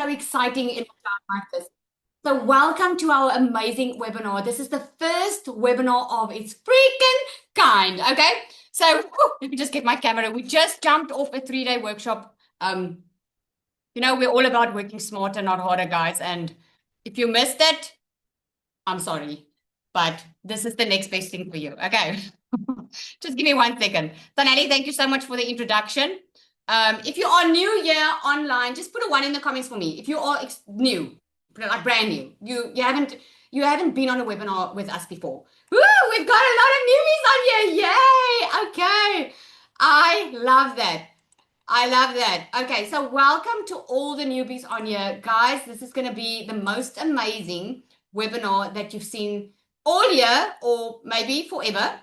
exciting in a time like this. So, welcome to our amazing webinar. This is the first webinar of its freaking kind. Okay. So, let me just get my camera. We just jumped off a 3-day workshop. We're all about working smarter, not harder, guys. And if you missed it, I'm sorry, but this is the next best thing for you. Okay. Just give me 1 second. Sonali, thank you so much for the introduction. If you are new here online, just put a 1 in the comments for me. If you are new, like brand new, you haven't been on a webinar with us before. Woo, we've got a lot of newbies on here. Yay! Okay. I love that. I love that. Okay, so welcome to all the newbies on here. Guys, this is going to be the most amazing webinar that you've seen all year or maybe forever.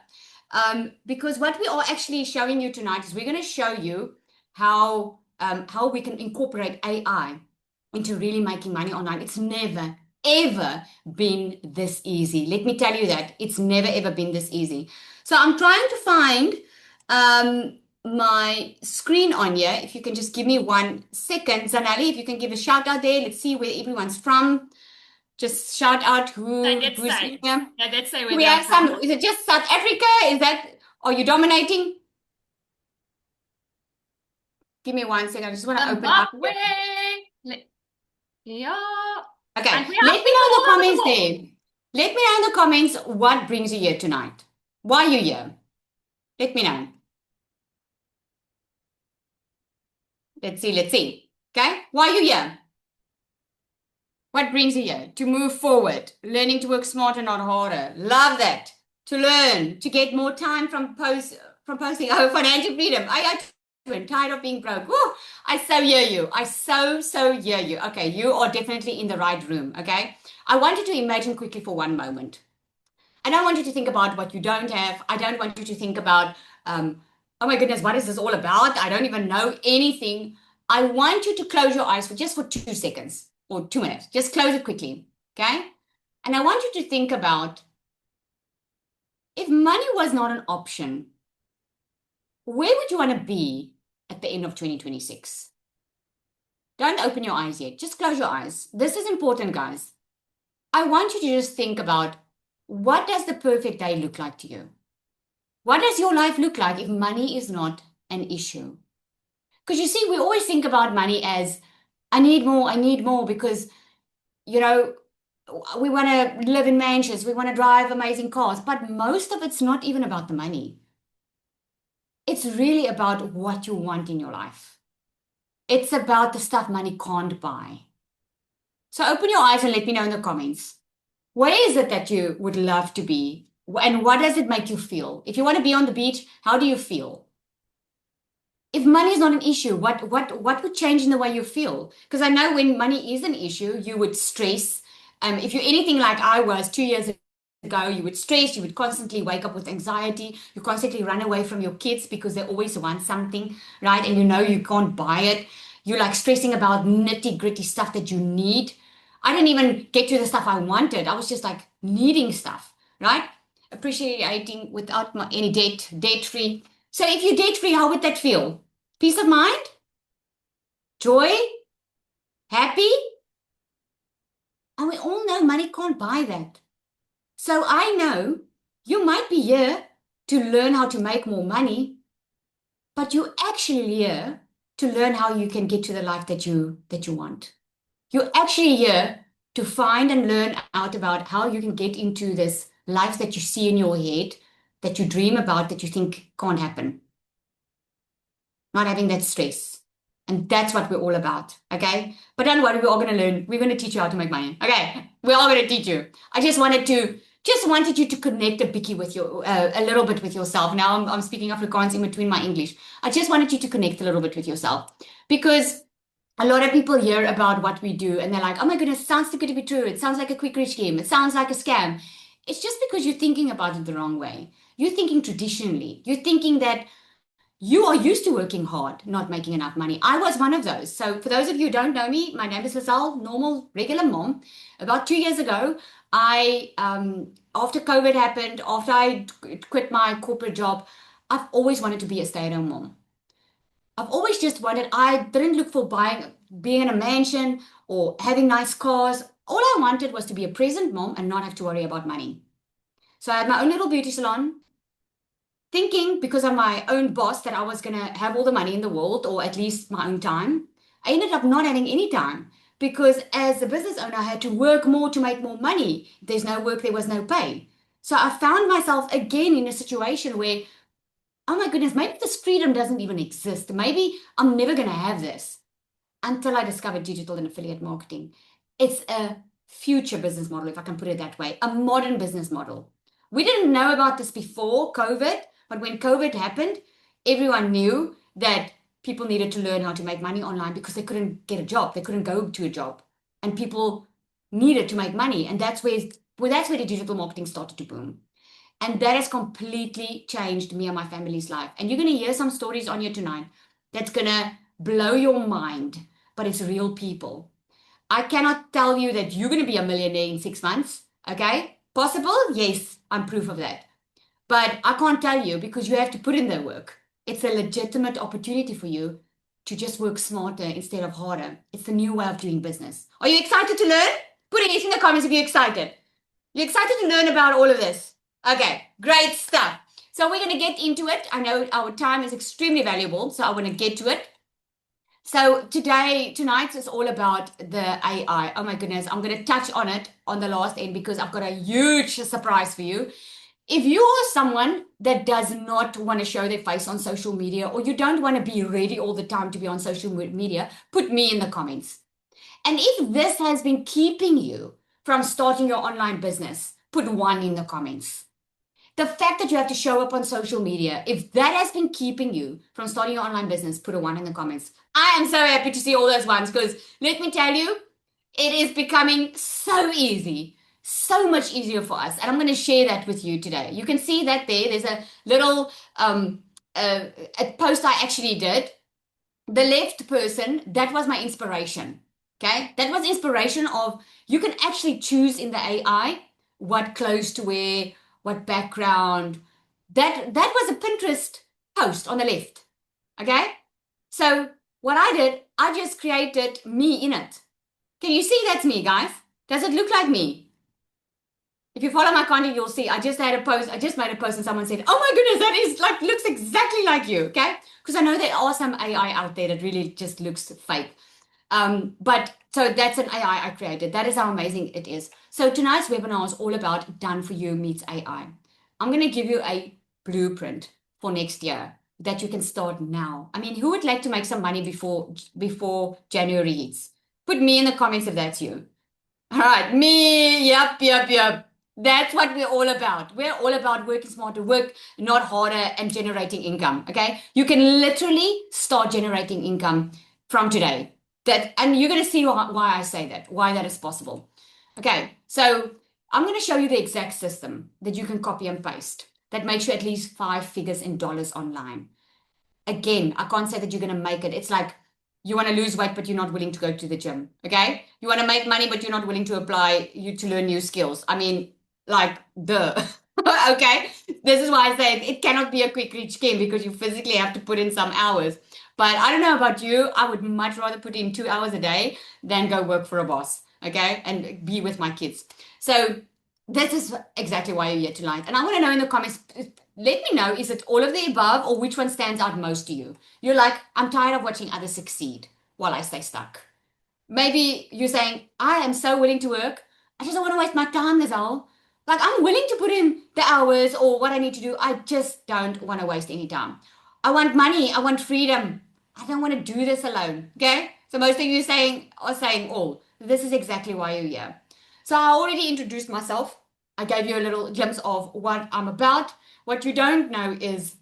Because what we are actually showing you tonight is we're going to show you how we can incorporate AI into really making money online. It's never, ever been this easy. Let me tell you that. It's never, ever been this easy. So I'm trying to find my screen on here. If you can just give me 1 second. Zanali, if you can give a shout out there. Let's see where everyone's from. Just shout out who's say. here. Yeah, let's say where We they're have from. some. Is it just South Africa? Are you dominating? Give me 1 second. I just want to open up. Zimbabwe. Yeah. Okay. And we Let have me know people in the all over the comments world. there. Let me know in the comments what brings you here tonight. Why are you here? Let me know. Let's see. Let's see. Okay. Why are you here? What brings you here? To move forward, learning to work smarter, not harder. Love that. To learn, to get more time from posting. Oh, financial freedom. I got tired of being broke. Woo, I so hear you. I so hear you. Okay, you are definitely in the right room. Okay, I want you to imagine quickly for 1 moment. I don't want you to think about what you don't have. I don't want you to think about, oh my goodness, what is this all about? I don't even know anything. I want you to close your eyes for 2 seconds or 2 minutes. Just close it quickly. Okay. And I want you to think about if money was not an option, where would you want to be at the end of 2026? Don't open your eyes yet. Just close your eyes. This is important, guys. I want you to just think about what does the perfect day look like to you? What does your life look like if money is not an issue? Because you see, we always think about money as I need more because, you know, we want to live in mansions, we want to drive amazing cars, but most of it's not even about the money. It's really about what you want in your life. It's about the stuff money can't buy. So open your eyes and let me know in the comments. Where is it that you would love to be? And what does it make you feel? If you want to be on the beach, how do you feel? If money is not an issue, what would change in the way you feel? Because I know when money is an issue, you would stress. If you're anything like I was 2 years ago, you would stress, you would constantly wake up with anxiety, you constantly run away from your kids because they always want something, right? And you know you can't buy it. You're like stressing about nitty-gritty stuff that you need. I didn't even get to the stuff I wanted. I was just like needing stuff, right? Appreciating without any debt free. So if you're debt free, how would that feel? Peace of mind? Joy? Happy? And we all know money can't buy that. So I know you might be here to learn how to make more money, but you're actually here to learn how you can get to the life that you want. You're actually here to find and learn out about how you can get into this life that you see in your head, that you dream about, that you think can't happen. Not having that stress. And that's what we're all about. Okay. But don't worry, we're all going to learn. We're going to teach you how to make money. Okay. We're all going to teach you. I just wanted you to connect a bit with a little bit with yourself. Now I'm speaking Afrikaans in between my English. I just wanted you to connect a little bit with yourself because a lot of people hear about what we do and they're like, oh my goodness, it sounds too good to be true. It sounds like a quick rich scheme. It sounds like a scam. It's just because you're thinking about it the wrong way. You're thinking traditionally. You're thinking that you are used to working hard, not making enough money. I was one of those. So, for those of you who don't know me, my name is Lizelle, normal, regular mom. About 2 years ago, after COVID happened, after I quit my corporate job, I've always wanted to be a stay-at-home mom. I've always just wanted, I didn't look for being in a mansion or having nice cars. All I wanted was to be a present mom and not have to worry about money. So I had my own little beauty salon, thinking because I'm my own boss that I was going to have all the money in the world, or at least my own time. I ended up not having any time because as a business owner, I had to work more to make more money. If there's no work, there was no pay. So I found myself again in a situation where, oh my goodness, maybe this freedom doesn't even exist. Maybe I'm never going to have this until I discovered digital and affiliate marketing. It's a future business model, if I can put it that way, a modern business model. We didn't know about this before COVID, but when COVID happened, everyone knew that people needed to learn how to make money online because they couldn't get a job. They couldn't go to a job. And people needed to make money. And that's where the digital marketing started to boom. And that has completely changed me and my family's life. And you're going to hear some stories on here tonight that's going to blow your mind, but it's real people. I cannot tell you that you're going to be a millionaire in 6 months. Okay? Possible? Yes, I'm proof of that. But I can't tell you because you have to put in the work. It's a legitimate opportunity for you to just work smarter instead of harder. It's the new way of doing business. Are you excited to learn? Put a yes in the comments if you're excited. You're excited to learn about all of this? Okay, great stuff. So we're going to get into it. I know our time is extremely valuable, so I want to get to it. So tonight is all about the AI. Oh my goodness, I'm going to touch on it on the last end because I've got a huge surprise for you. If you are someone that does not want to show their face on social media, or you don't want to be ready all the time to be on social media, put me in the comments. And if this has been keeping you from starting your online business, put one in the comments. The fact that you have to show up on social media, if that has been keeping you from starting your online business, put a one in the comments. I am so happy to see all those ones because let me tell you, it is becoming so easy, so much easier for us. And I'm going to share that with you today. You can see that there's a little a post I actually did. The left person, that was my inspiration. Okay, that was inspiration of you can actually choose in the AI what clothes to wear, what background. That was a Pinterest post on the left. Okay, so what I did, I just created me in it. Can you see that's me, guys? Does it look like me? If you follow my content, you'll see I just made a post and someone said, oh my goodness, that is like looks exactly like you. Okay, because I know there are some AI out there that really just looks fake. But so that's an AI I created. That is how amazing it is. So tonight's webinar is all about done for you meets AI. I'm going to give you a blueprint for next year that you can start now. I mean, who would like to make some money before January hits? Put me in the comments if that's you. All right, me. Yep. That's what we're all about. We're all about working smarter, work not harder, and generating income. Okay, you can literally start generating income from today. And you're going to see why I say that, why that is possible. Okay, so I'm going to show you the exact system that you can copy and paste that makes you at least 5 figures in dollars online. Again, I can't say that you're going to make it. It's like you want to lose weight, but you're not willing to go to the gym. Okay, you want to make money, but you're not willing to to learn new skills. I mean, like, duh. Okay, this is why I say it cannot be a quick reach scheme because you physically have to put in some hours. But I don't know about you. I would much rather put in 2 hours a day than go work for a boss, okay, and be with my kids. So this is exactly why you're here tonight. And I want to know in the comments, let me know, is it all of the above or which one stands out most to you? You're like, I'm tired of watching others succeed while I stay stuck. Maybe you're saying, I am so willing to work. I just don't want to waste my time, Lizelle. Like, I'm willing to put in the hours or what I need to do. I just don't want to waste any time. I want money. I want freedom. I don't want to do this alone. Okay? So most of you are saying all. This is exactly why you're here. So I already introduced myself. I gave you a little glimpse of what I'm about. What you don't know is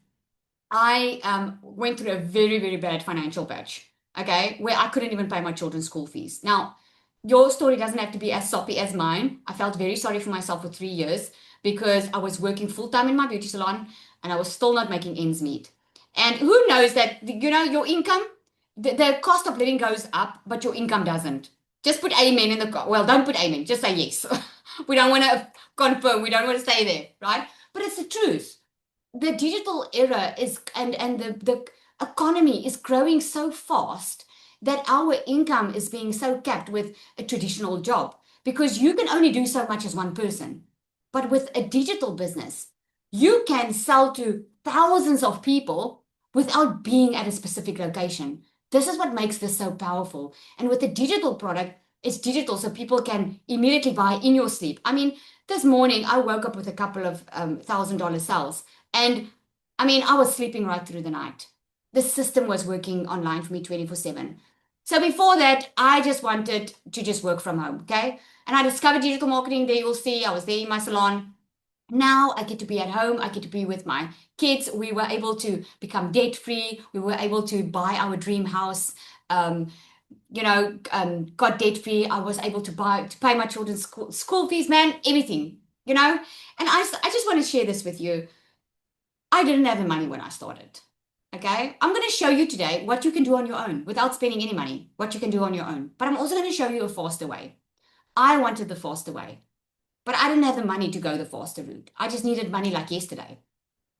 I went through a very, very bad financial patch, okay, where I couldn't even pay my children's school fees. Now, your story doesn't have to be as soppy as mine. I felt very sorry for myself for 3 years because I was working full time in my beauty salon and I was still not making ends meet. And who knows that, your income, the cost of living goes up, but your income doesn't. Just put amen in don't put amen, just say yes. We don't want to confirm, we don't want to stay there, right? But it's the truth. The digital era is and the economy is growing so fast that our income is being so capped with a traditional job because you can only do so much as one person. But with a digital business, you can sell to thousands of people without being at a specific location. This is what makes this so powerful. And with a digital product, it's digital, so people can immediately buy in your sleep. I mean, this morning I woke up with a couple of $1,000 sales, and I mean, I was sleeping right through the night. The system was working online for me 24/7. So before that, I just wanted to just work from home, okay? And I discovered digital marketing. There you'll see, I was there in my salon. Now I get to be at home. I get to be with my kids. We were able to become debt free. We were able to buy our dream house. Um, got debt free. I was able to pay my children's school fees, man, everything, And I just want to share this with you. I didn't have the money when I started. Okay. I'm going to show you today what you can do on your own without spending any money, what you can do on your own. But I'm also going to show you a faster way. I wanted the faster way, but I didn't have the money to go the faster route. I just needed money like yesterday.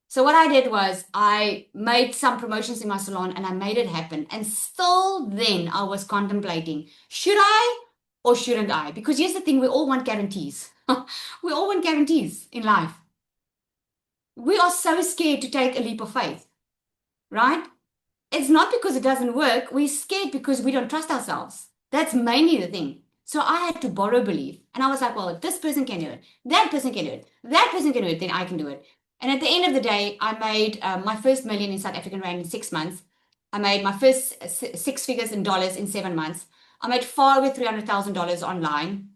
So what I did was I made some promotions in my salon and I made it happen. And still then I was contemplating, should I or shouldn't I? Because here's the thing, we all want guarantees. We all want guarantees in life. We are so scared to take a leap of faith, right? It's not because it doesn't work. We're scared because we don't trust ourselves. That's mainly the thing. So I had to borrow belief. And I was like, well, if this person can do it, that person can do it, that person can do it, then I can do it. And at the end of the day, I made my first million in South African Rand in 6 months. I made my first six figures in dollars in 7 months. I made far over $300,000 online.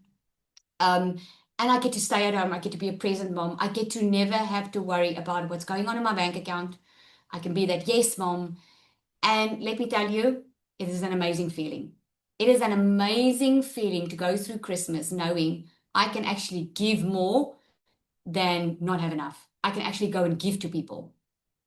And I get to stay at home. I get to be a present mom. I get to never have to worry about what's going on in my bank account. I can be that yes mom. And let me tell you, it is an amazing feeling. It is an amazing feeling to go through Christmas knowing I can actually give more than not have enough. I can actually go and give to people.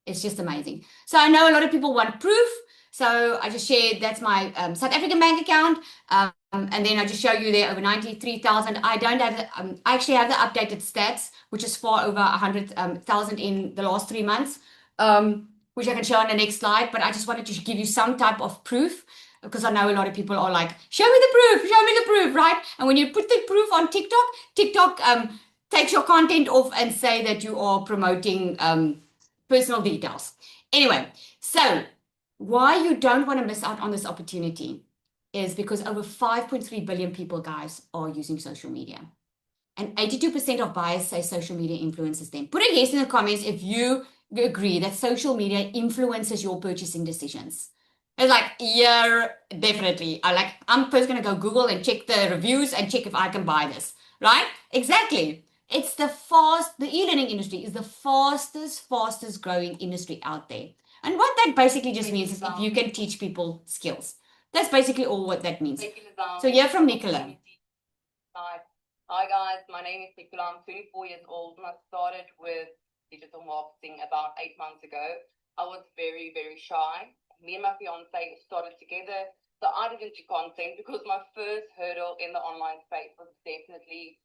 It's just amazing. So I know a lot of people want proof. So I just shared that's my South African bank account. And then I just show you there over 93,000. I don't have I actually have the updated stats, which is far over 100,000 in the last 3 months, which I can show on the next slide. But I just wanted to give you some type of proof because I know a lot of people are like, show me the proof, right? And when you put the proof on TikTok, TikTok takes your content off and say that you are promoting personal details. Anyway, so why you don't want to miss out on this opportunity is because over 5.3 billion people, guys, are using social media. And 82% of buyers say social media influences them. Put a yes in the comments if you agree that social media influences your purchasing decisions. It's like, yeah, definitely. I'm first going to go Google and check the reviews and check if I can buy this, right? Exactly. It's the e-learning industry is the fastest growing industry out there. And what that basically just means is if you can teach people skills. That's basically all what that means. So yeah, from Nicola. Hi guys, my name is Nicola. I'm 24 years old and I started with digital marketing about 8 months ago. I was very, very shy. Me and my fiance started together. So I didn't do content because my first hurdle in the online space was definitely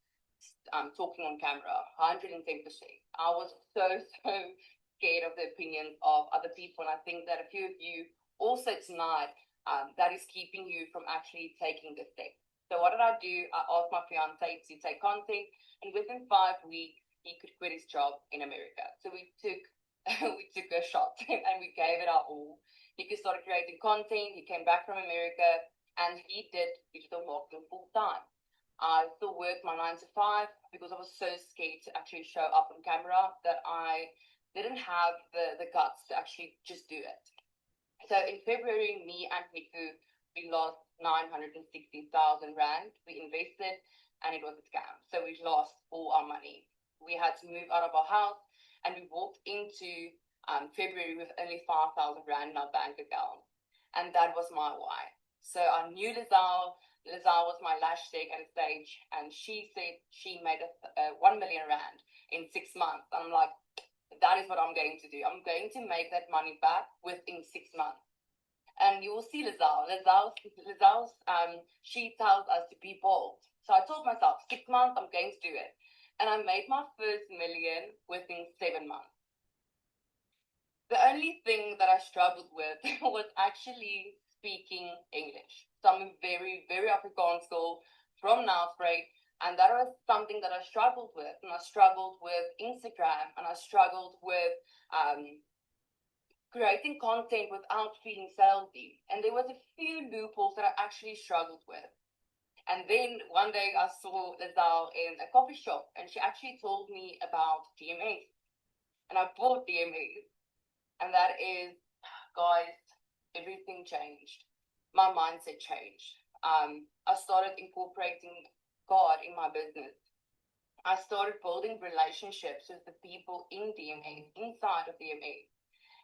talking on camera, 110%. I was so scared of the opinions of other people. And I think that a few of you also tonight, that is keeping you from actually taking the step. So what did I do? I asked my fiance to take content, and within 5 weeks, he could quit his job in America. So we took a shot and we gave it our all. He started creating content. He came back from America and he did digital marketing full time. I still worked my 9 to 5 because I was so scared to actually show up on camera that I didn't have the guts to actually just do it. So in February, me and Niku, we lost 960,000 Rand. We invested and it was a scam. So we lost all our money. We had to move out of our house and we walked into February with only 5,000 Rand in our bank account. And that was my why. So I knew Lizelle. Lizelle was my lash tech at a stage and she said she made 1 million Rand in 6 months. And I'm like, that is what I'm going to do. I'm going to make that money back within 6 months. And you will see Lizelle. Lizelle's she tells us to be bold. So I told myself, 6 months, I'm going to do it. And I made my first million within 7 months. The only thing that I struggled with was actually speaking English. So I'm a very, very Afrikaans girl from Nelspruit, and that was something that I struggled with. And I struggled with Instagram, and I struggled with creating content without feeling salesy. And there was a few loopholes that I actually struggled with. And then one day I saw Lizelle in a coffee shop, and she actually told me about DMAs. And I bought DMAs. And that is, guys, everything changed. My mindset changed. I started incorporating God in my business. I started building relationships with the people in DMAs, inside of DMAs.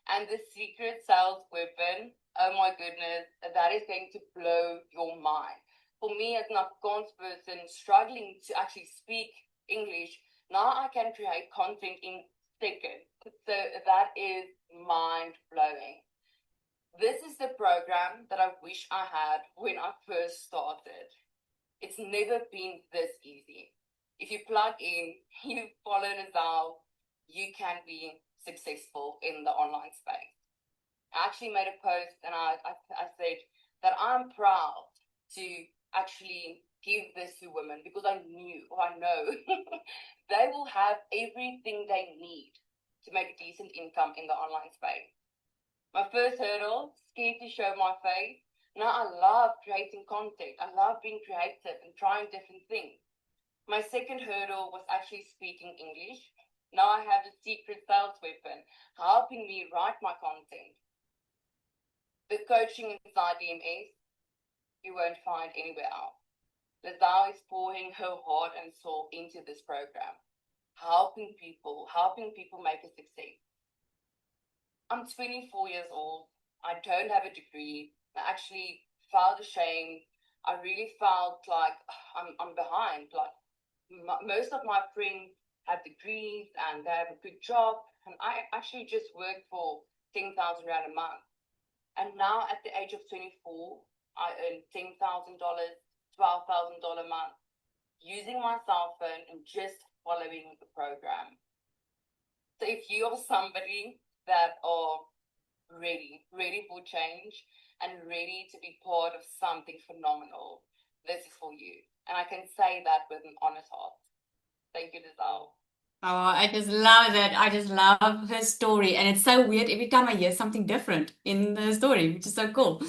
And the secret sales weapon, oh my goodness, that is going to blow your mind. For me, as an Afrikaans person struggling to actually speak English, now I can create content in seconds. So that is mind blowing. This is the program that I wish I had when I first started. It's never been this easy. If you plug in, you follow Lizelle, you can be successful in the online space. I actually made a post and I said that I'm proud to actually give this to women because I know they will have everything they need to make a decent income in the online space. My first hurdle, scared to show my face. Now I love creating content. I love being creative and trying different things. My second hurdle was actually speaking English. Now I have the secret sales weapon helping me write my content. The coaching inside DMS, you won't find anywhere else. Lizelle is pouring her heart and soul into this program, helping people make a success. I'm 24 years old. I don't have a degree. I actually felt ashamed. I really felt like I'm behind. Like most of my friends have degrees and they have a good job, and I actually just work for 10,000 rand a month. And now at the age of 24, I earn $10,000, $12,000 a month using my cell phone and just following the program. So if you are somebody that are ready for change and ready to be part of something phenomenal, this is for you. And I can say that with an honest heart. Thank you, Lizelle. Oh, I just love that. I just love her story. And it's so weird every time I hear something different in the story, which is so cool.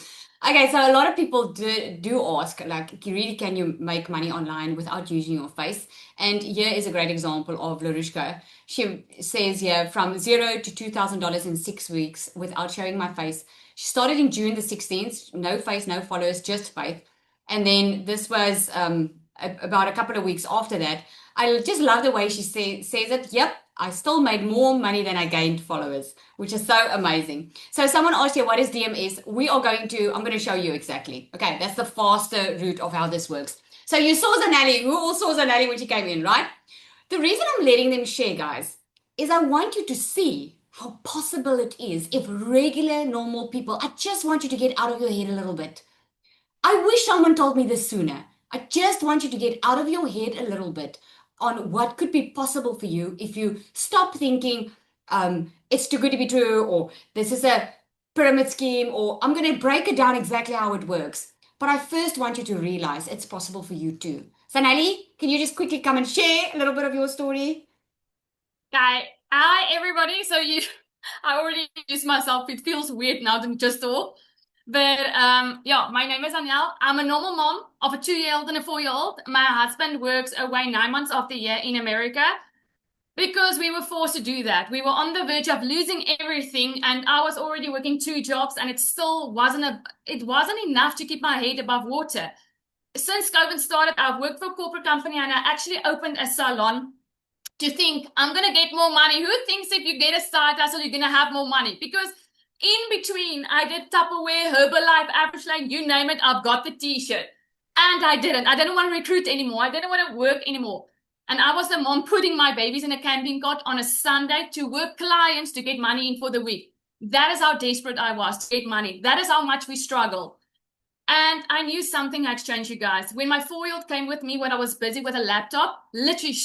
Okay, so a lot of people do ask, like, really, can you make money online without using your face? And here is a great example of Larushka. She says here, from $0 to $2,000 in 6 weeks without showing my face. She started in June the 16th, no face, no followers, just faith. And then this was about a couple of weeks after that. I just love the way she says it. Yep, I still made more money than I gained followers, which is so amazing. So someone asked you, what is DMS? I'm going to show you exactly. Okay, that's the faster route of how this works. So you saw Zanelli. We all saw Zanelli when she came in, right? The reason I'm letting them share, guys, is I want you to see how possible it is if regular, normal people, I just want you to get out of your head a little bit. I wish someone told me this sooner. I just want you to get out of your head a little bit on what could be possible for you if you stop thinking it's too good to be true, or this is a pyramid scheme, or I'm going to break it down exactly how it works. But I first want you to realize it's possible for you too. Sanali, can you just quickly come and share a little bit of your story? Hi everybody. I already introduced myself. It feels weird now to just talk. But yeah, my name is Danielle. I'm a normal mom of a 2-year-old and a 4-year-old. My husband works away 9 months of the year in America because we were forced to do that. We were on the verge of losing everything, and I was already working 2 jobs, and it still wasn't enough to keep my head above water. Since COVID started, I've worked for a corporate company, and I actually opened a salon to think I'm going to get more money. Who thinks if you get a side hustle, you're going to have more money? Because in between, I did Tupperware, Herbalife, Average Lane, you name it, I've got the t-shirt. And I didn't want to recruit anymore. I didn't want to work anymore. And I was the mom putting my babies in a camping cart on a Sunday to work clients to get money in for the week. That is how desperate I was to get money. That is how much we struggle. And I knew something had changed, you guys. When my 4-year-old came with me when I was busy with a laptop, literally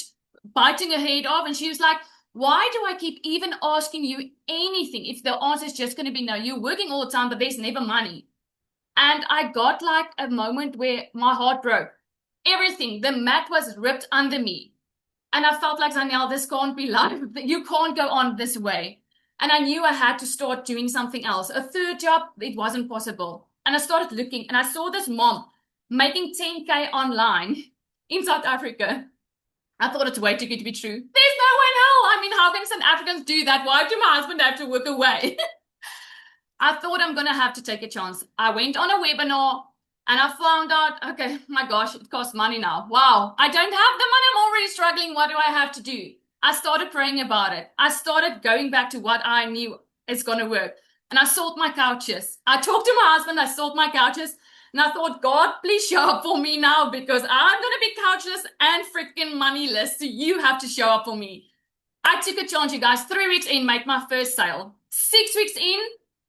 biting her head off, and she was like, why do I keep even asking you anything if the answer is just going to be no? You're working all the time, but there's never money. And I got like a moment where my heart broke. Everything, the mat was ripped under me. And I felt like, Danielle, this can't be life. You can't go on this way. And I knew I had to start doing something else. A third job, it wasn't possible. And I started looking and I saw this mom making 10K online in South Africa. I thought it's way too good to be true. There's no way in hell. I mean, how can South Africans do that? Why do my husband have to work away? I thought I'm going to have to take a chance. I went on a webinar and I found out, okay, my gosh, it costs money now. Wow, I don't have the money. I'm already struggling. What do I have to do? I started praying about it. I started going back to what I knew is going to work. And I sold my couches. I talked to my husband. I sold my couches. And I thought, God, please show up for me now because I'm going to be couchless and freaking moneyless. So you have to show up for me. I took a chance, you guys. 3 weeks in, made my first sale. 6 weeks in,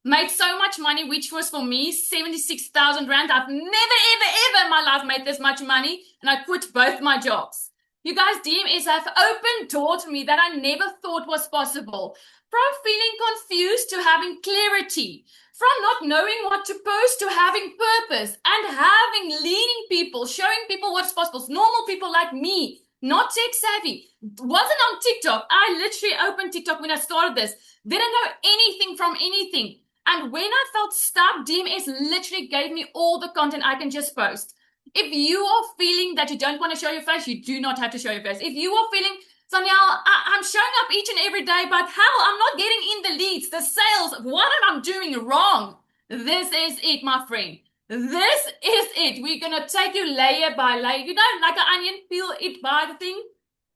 made so much money, which was for me 76,000 rand. I've never, ever in my life made this much money. And I quit both my jobs. You guys, DMS have opened doors for me that I never thought was possible. From feeling confused to having clarity. From not knowing what to post to having purpose. And having, leading people, showing people what's possible. Normal people like me. Not tech savvy. Wasn't on TikTok. I literally opened TikTok when I started this. Didn't know anything from anything. And when I felt stuck, DMS literally gave me all the content I can just post. If you are feeling that you don't want to show your face, you do not have to show your face. If you are feeling, Danielle, I'm showing up each and every day, but hell, I'm not getting in the leads, the sales. What am I doing wrong? This is it, my friend. This is it. We're going to take you layer by layer. You know, like an onion, peel it by the thing.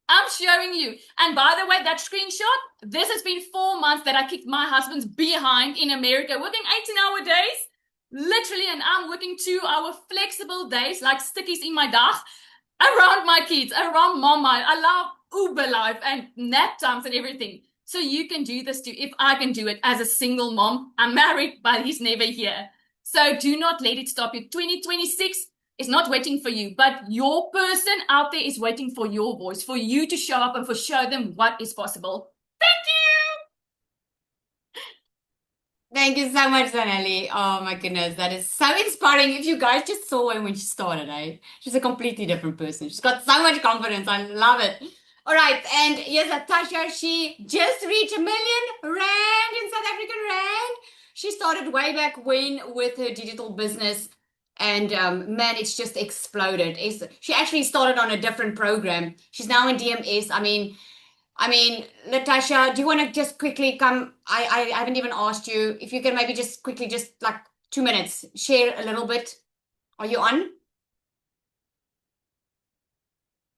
I'm showing you. And by the way, that screenshot, this has been 4 months that I kicked my husband's behind in America, working 18-hour days, literally, and I'm working 2-hour flexible days, like stickies in my dag, around my kids, around mama. I love Uber life and nap times and everything. So you can do this too. If I can do it as a single mom, I'm married, but he's never here. So do not let it stop you. 2026 is not waiting for you, but your person out there is waiting for your voice, for you to show up and for show them what is possible. Thank you. Thank you so much, Zanelli. Oh my goodness, that is so inspiring. If you guys just saw her when she started, eh? She's a completely different person. She's got so much confidence. I love it. All right, and yes, Natasha, she just reached R1 million in South African rand. She started way back when with her digital business. And man, it's just exploded. She actually started on a different program. She's now in DMS. I mean, Natasha, do you want to just quickly come? I haven't even asked you if you can maybe just quickly, just like 2 minutes, share a little bit. Are you on?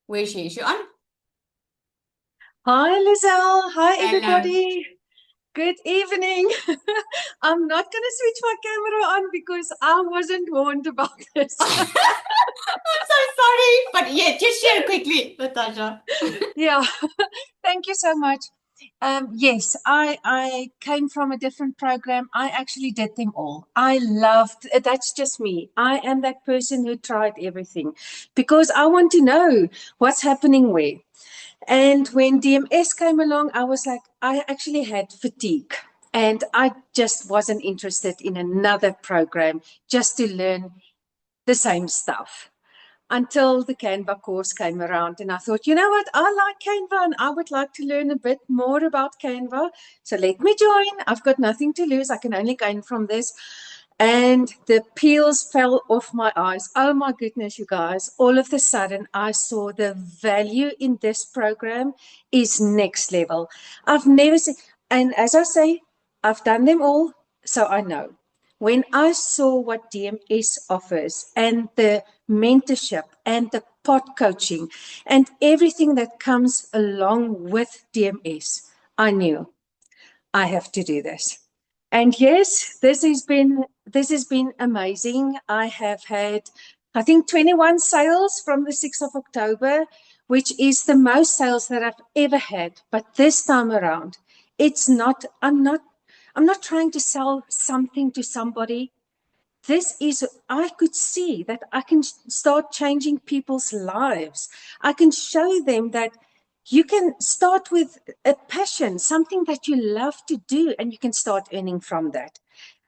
Where is she? Is she on? Hi, Lizelle. Hi, Hello. everybody. Good evening. I'm not going to switch my camera on because I wasn't warned about this. I'm so sorry, but yeah, just share quickly, Natasha. Yeah, thank you so much. Yes, I came from a different program. I actually did them all. I loved, that's just me. I am that person who tried everything because I want to know what's happening where. And when DMS came along, I was like, I actually had fatigue and I just wasn't interested in another program just to learn the same stuff until the Canva course came around. And I thought, you know what? I like Canva and I would like to learn a bit more about Canva. So let me join. I've got nothing to lose. I can only gain from this. And the peels fell off my eyes. Oh my goodness, you guys. All of a sudden, I saw the value in this program is next level. I've never seen, and as I say, I've done them all, so I know. When I saw what DMS offers and the mentorship and the pod coaching and everything that comes along with DMS, I knew I have to do this. And yes, this has been amazing. I have had, I think, 21 sales from the 6th of October, which is the most sales that I've ever had. But this time around, I'm not trying to sell something to somebody. I could see that I can start changing people's lives. I can show them that you can start with a passion, something that you love to do, and you can start earning from that.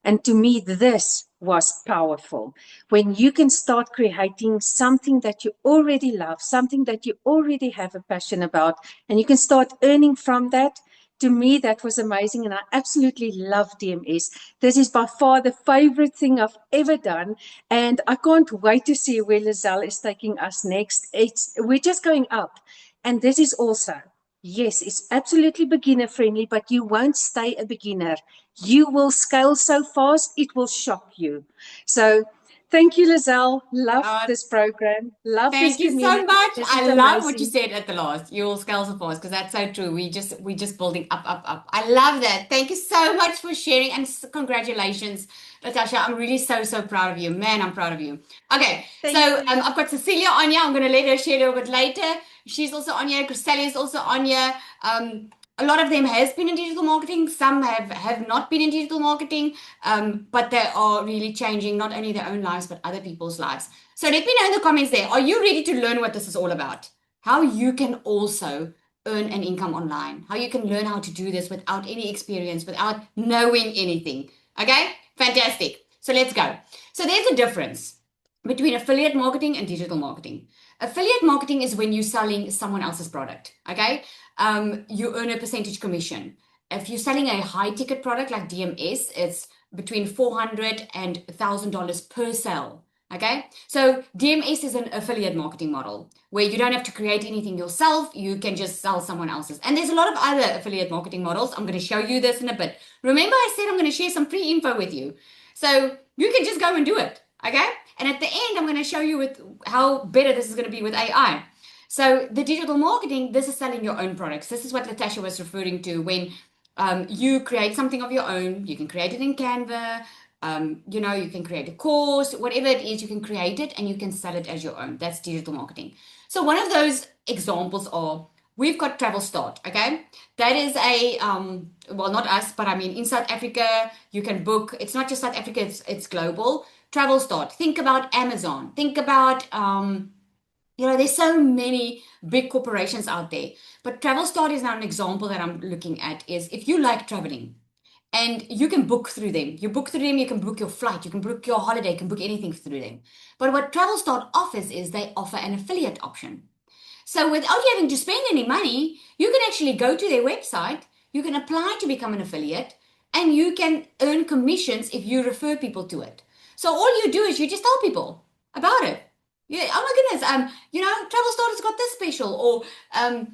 And to me, this was powerful. When you can start creating something that you already love, something that you already have a passion about, and you can start earning from that. To me, that was amazing, and I absolutely love DMS. This is by far the favorite thing I've ever done, and I can't wait to see where Lizelle is taking us next. We're just going up, and this is also, yes, it's absolutely beginner friendly, but you won't stay a beginner. You will scale so fast, it will shock you. So thank you, Lizelle. Love Uh, this program. Love this Thank you so community. much. This is I love what you amazing. said at the last. Your scales of force, because that's so true. We just building up, up, up. I love that. Thank you so much for sharing and congratulations, Natasha. I'm really so proud of you. Man, I'm proud of you. Okay, so Thank you. I've got Cecilia on here. I'm going to let her share a little bit later. She's also on here. Christelia is also on here. A lot of them has been in digital marketing. Some have not been in digital marketing, but they are really changing not only their own lives but other people's lives. So let me know in the comments there. Are you ready to learn what this is all about? How you can also earn an income online. How you can learn how to do this without any experience, without knowing anything. Okay? Fantastic. So let's go. So there's a difference between affiliate marketing and digital marketing. Affiliate marketing is when you're selling someone else's product. Okay? You earn a percentage commission. If you're selling a high ticket product like DMS, it's between $400 and $1,000 per sale. Okay, so DMS is an affiliate marketing model where you don't have to create anything yourself. You can just sell someone else's. And there's a lot of other affiliate marketing models. I'm going to show you this in a bit. Remember, I said I'm going to share some free info with you. So you can just go and do it. Okay, and at the end, I'm going to show you with how better this is going to be with AI. So the digital marketing, this is selling your own products. This is what Natasha was referring to when you create something of your own. You can create it in Canva. You can create a course, whatever it is, you can create it and you can sell it as your own. That's digital marketing. So one of those examples are we've got Travel Start, okay? That is a well, not us, but I mean in South Africa, you can book. It's not just South Africa, it's global. Travel Start. Think about Amazon. Think about there's so many big corporations out there. But Travel Start is now an example that I'm looking at is if you like traveling, and you can book through them. You book through them, you can book your flight, you can book your holiday, you can book anything through them. But what Travel Start offers is they offer an affiliate option. So without you having to spend any money, you can actually go to their website, you can apply to become an affiliate, and you can earn commissions if you refer people to it. So all you do is you just tell people about it. Yeah, oh my goodness, Travel Start has got this special, or I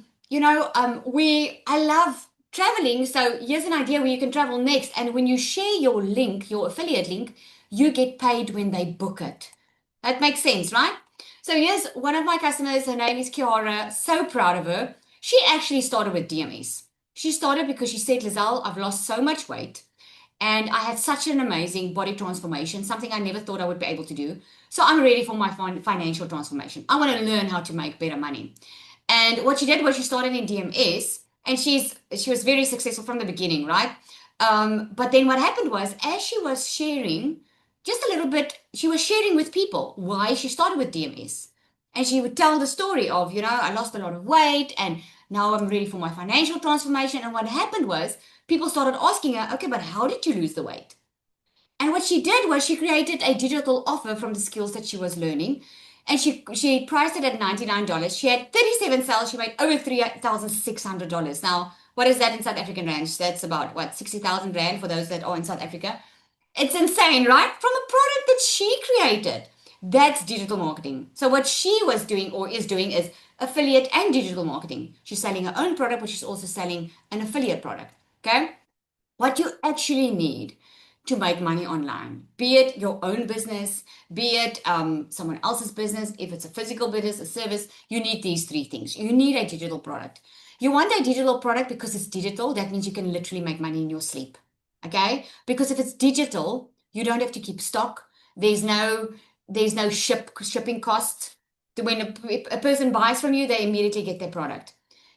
love traveling, so here's an idea where you can travel next. And when you share your link, your affiliate link, you get paid when they book it. That makes sense, right? So here's one of my customers. Her name is Kiara. So proud of her. She actually started with DMS. She started because she said, Lizelle, I've lost so much weight and I had such an amazing body transformation, something I never thought I would be able to do. So I'm ready for my financial transformation. I want to learn how to make better money. And what she did was she started in DMS, and she was very successful from the beginning, right? But then what happened was, as she was sharing just a little bit, she was sharing with people why she started with DMS. And she would tell the story of, I lost a lot of weight and now I'm ready for my financial transformation. And what happened was people started asking her, okay, but how did you lose the weight? And what she did was she created a digital offer from the skills that she was learning. And she priced it at $99. She had 37 sales. She made over $3,600. Now, what is that in South African rands? That's about, 60,000 Rand for those that are in South Africa. It's insane, right? From a product that she created. That's digital marketing. So what she was doing or is doing is affiliate and digital marketing. She's selling her own product, but she's also selling an affiliate product. Okay? What you actually need to make money online, be it your own business, be it someone else's business, if it's a physical business, a service, you need these three things. You need a digital product. You want a digital product because it's digital. That means you can literally make money in your sleep. Okay? Because if it's digital, you don't have to keep stock. There's no shipping costs. When a person buys from you, they immediately get their product.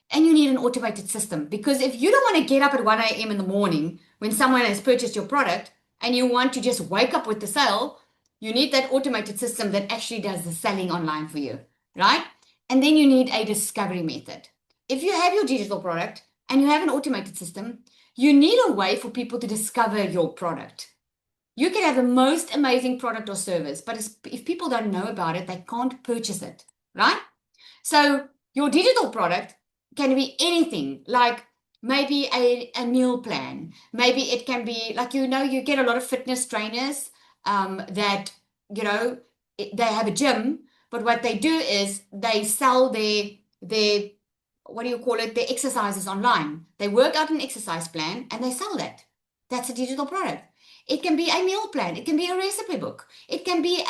And you need an automated system, because if you don't want to get up at 1 a.m. in the morning when someone has purchased your product and you want to just wake up with the sale, you need that automated system that actually does the selling online for you, right? And then you need a discovery method. If you have your digital product and you have an automated system, you need a way for people to discover your product. You can have the most amazing product or service, but if people don't know about it, they can't purchase it, right? So your digital product can be anything, like maybe a meal plan. Maybe it can be like, you get a lot of fitness trainers that, they have a gym, but what they do is they sell their what do you call it, their exercises online. They work out an exercise plan and they sell that. That's a digital product. It can be a meal plan. It can be a recipe book. It can be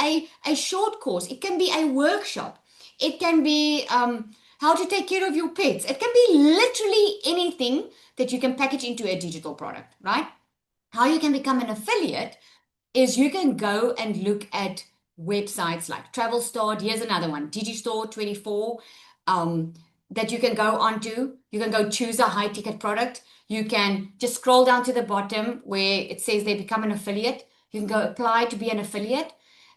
a short course. It can be a workshop. It can be how to take care of your pets. It can be literally anything that you can package into a digital product, right? How you can become an affiliate is you can go and look at websites like Travel Store. Here's another one, Digistore 24, that you can go onto. You can go choose a high ticket product. You can just scroll down to the bottom where it says they become an affiliate. You can go apply to be an affiliate.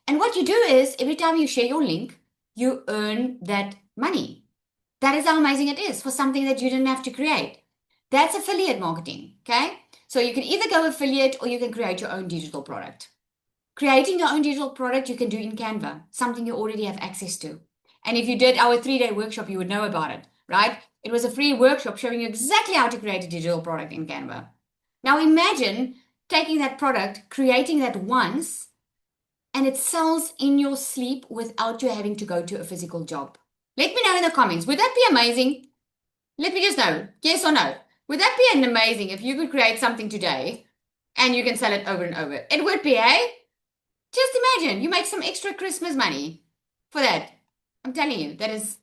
And what you do is every time you share your link, you earn that money. That is how amazing it is for something that you didn't have to create. That's affiliate marketing, okay? So you can either go affiliate or you can create your own digital product. Creating your own digital product, you can do in Canva, something you already have access to. And if you did our 3-day workshop, you would know about it, right? It was a free workshop showing you exactly how to create a digital product in Canva. Now imagine taking that product, creating that once, and it sells in your sleep without you having to go to a physical job. Let me know in the comments. Would that be amazing? Let me just know, yes or no. Would that be amazing if you could create something today and you can sell it over and over? It would be, eh? Just imagine you make some extra Christmas money for that. I'm telling you, that is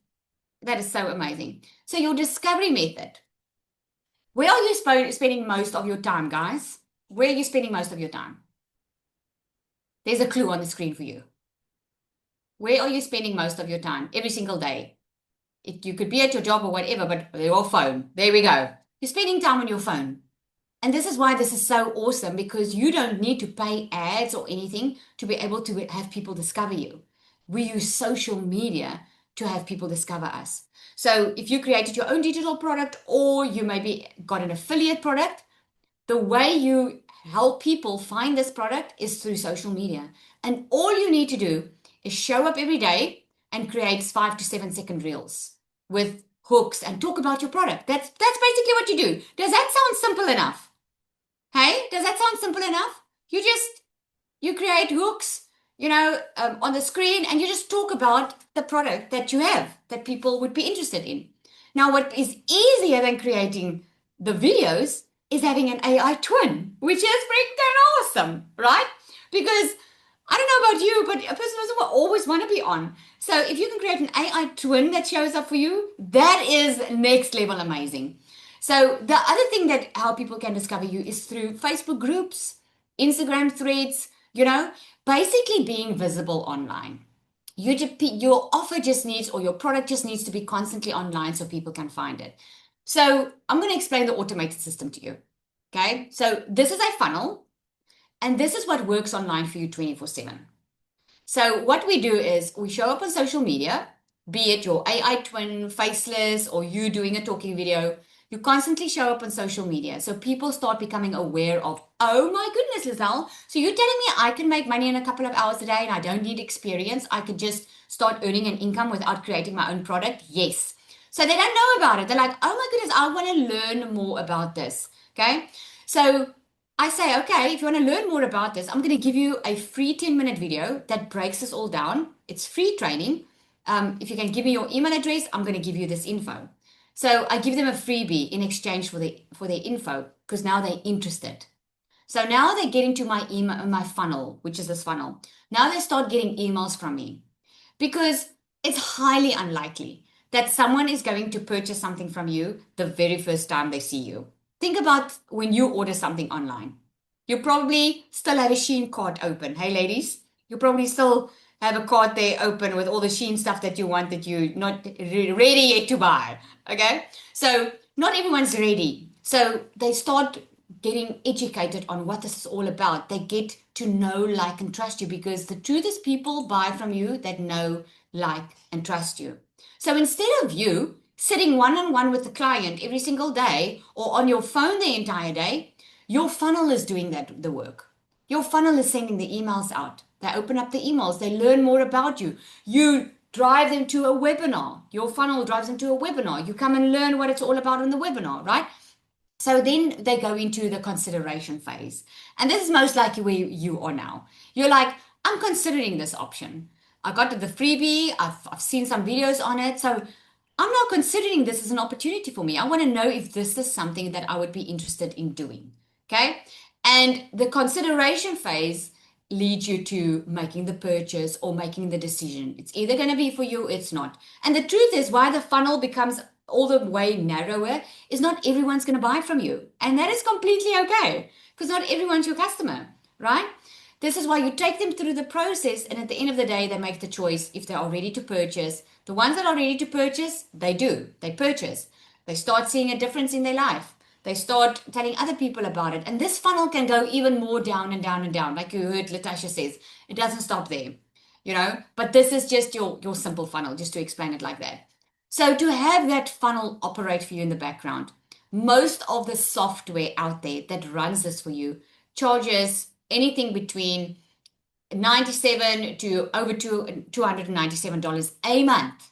so amazing. So your discovery method. Where are you spending most of your time, guys? Where are you spending most of your time? There's a clue on the screen for you. Where are you spending most of your time every single day? You could be at your job or whatever, but your phone. There we go. You're spending time on your phone. And this is why this is so awesome, because you don't need to pay ads or anything to be able to have people discover you. We use social media to have people discover us. So if you created your own digital product or you maybe got an affiliate product, the way you help people find this product is through social media. And all you need to do is show up every day and create 5 to 7 second reels with hooks and talk about your product. That's basically what you do. Does that sound simple enough? Hey, does that sound simple enough? You create hooks, on the screen, and you just talk about the product that you have that people would be interested in. Now, what is easier than creating the videos is having an AI twin, which is freaking awesome, right? Because I don't know about you, but a person doesn't always want to be on. So if you can create an AI twin that shows up for you, that is next level amazing. So the other thing that how people can discover you is through Facebook groups, Instagram threads, basically being visible online. Your offer just needs, or your product just needs to be constantly online so people can find it. So I'm going to explain the automated system to you. Okay, so this is a funnel, and this is what works online for you 24/7. So what we do is we show up on social media, be it your AI twin, faceless, or you doing a talking video. You constantly show up on social media. So people start becoming aware of, oh my goodness, Lizelle. So you're telling me I can make money in a couple of hours a day and I don't need experience. I could just start earning an income without creating my own product? Yes. So they don't know about it. They're like, oh my goodness, I want to learn more about this. Okay. So I say, okay, if you want to learn more about this, I'm going to give you a free 10-minute video that breaks this all down. It's free training. If you can give me your email address, I'm going to give you this info. So I give them a freebie in exchange for their info, because now they're interested. So now they get into my email, my funnel, which is this funnel. Now they start getting emails from me, because it's highly unlikely that someone is going to purchase something from you the very first time they see you. Think about when you order something online. You probably still have a Shein cart open. Hey, ladies, you probably still have a cart there open with all the Shein stuff that you want that you're not ready yet to buy. Okay? So not everyone's ready. So they start getting educated on what this is all about. They get to know, like, and trust you, because the truth is people buy from you that know, like, and trust you. So instead of you sitting one-on-one with the client every single day or on your phone the entire day, your funnel is doing the work. Your funnel is sending the emails out. They open up the emails. They learn more about you. You drive them to a webinar. Your funnel drives them to a webinar. You come and learn what it's all about in the webinar, right? So then they go into the consideration phase. And this is most likely where you are now. You're like, I'm considering this option. I got the freebie. I've seen some videos on it. So I'm now considering this as an opportunity for me. I want to know if this is something that I would be interested in doing. Okay. And the consideration phase leads you to making the purchase or making the decision. It's either going to be for you or it's not. And the truth is, why the funnel becomes all the way narrower is not everyone's going to buy from you. And that is completely okay because not everyone's your customer, right? This is why you take them through the process. And at the end of the day, they make the choice if they are ready to purchase. The ones that are ready to purchase, they do. They purchase. They start seeing a difference in their life. They start telling other people about it. And this funnel can go even more down and down and down. Like you heard Latasha says, it doesn't stop there, but this is just your simple funnel, just to explain it like that. So to have that funnel operate for you in the background, most of the software out there that runs this for you charges anything between $97 to over $297 a month.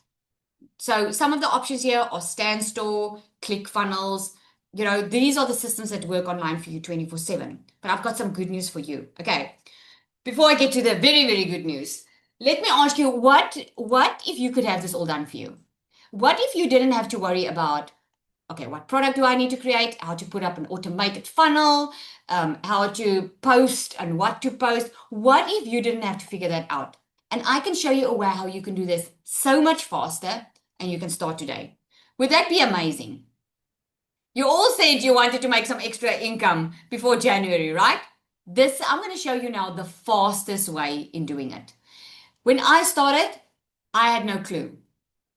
So some of the options here are Standstore, ClickFunnels. These are the systems that work online for you 24/7. But I've got some good news for you. Okay. Before I get to the very, very good news, let me ask you, what if you could have this all done for you? What if you didn't have to worry about, okay, what product do I need to create? How to put up an automated funnel, how to post and what to post. What if you didn't have to figure that out? And I can show you a way how you can do this so much faster and you can start today. Would that be amazing? You all said you wanted to make some extra income before January, right? I'm going to show you now the fastest way in doing it. When I started, I had no clue.